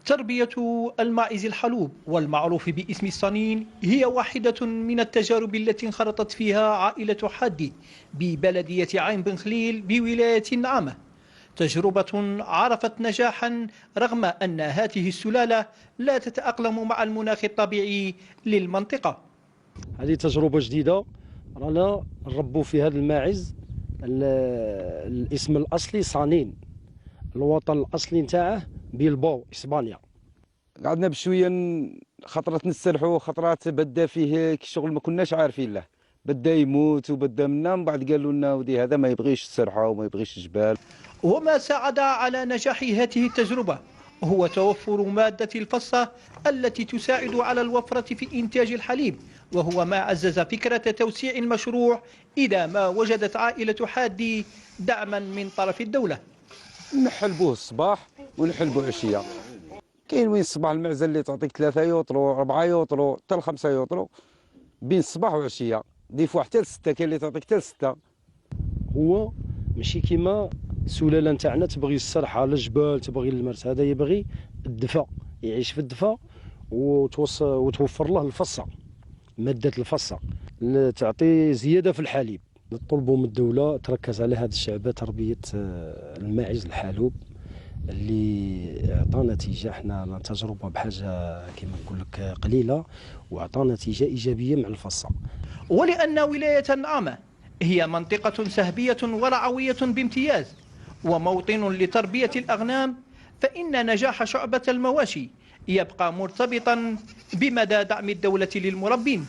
تربية الماعز الحلوب والمعروف باسم الصنين هي واحدة من التجارب التي انخرطت فيها عائلة حادي ببلدية عين بن خليل بولاية النعامة. تجربة عرفت نجاحا رغم أن هذه السلالة لا تتأقلم مع المناخ الطبيعي للمنطقة. هذه تجربة جديدة، رانا نربوا في هذا الماعز. الاسم الأصلي صنين، الوطن الأصلي نتاعه بيلباو إسبانيا. قعدنا بشويه خطرات نسترحوا، خطرات بدا فيه شغل ما كناش عارفين له، بدا يموت وبدا منا، من بعد قالوا لنا ودي هذا ما يبغيش السرحه وما يبغيش الجبال. وما ساعد على نجاح هذه التجربة هو توفر مادة الفصة التي تساعد على الوفرة في إنتاج الحليب، وهو ما عزز فكرة توسيع المشروع إذا ما وجدت عائلة حادي دعما من طرف الدولة. نحلبوه الصباح ونحلبوه عشيه. كاين وين الصباح المعزه اللي تعطيك 3 يوطرو 4 يوطرو حتى 5 يوطرو بين الصباح وعشيه، دي فوا حتى ل6 كاين اللي تعطيك حتى ل6. هو ماشي كيما السلاله نتاعنا تبغي السرحه على الجبال، تبغي المرس، هذا يبغي الدفا، يعيش في الدفا وتوفر له الفصه، ماده الفصه اللي تعطي زياده في الحليب. نطلبوا من الدوله تركز على هذا الشعب تربيه الماعز الحلوب اللي عطى نتيجه. احنا تجربه بحاجه كما نقول لك قليله وعطى نتيجه ايجابيه مع الفصه. ولأن ولاية النعامة هي منطقة سهبية ورعوية بامتياز وموطن لتربية الأغنام، فإن نجاح شعبة المواشي يبقى مرتبطا بمدى دعم الدولة للمربين.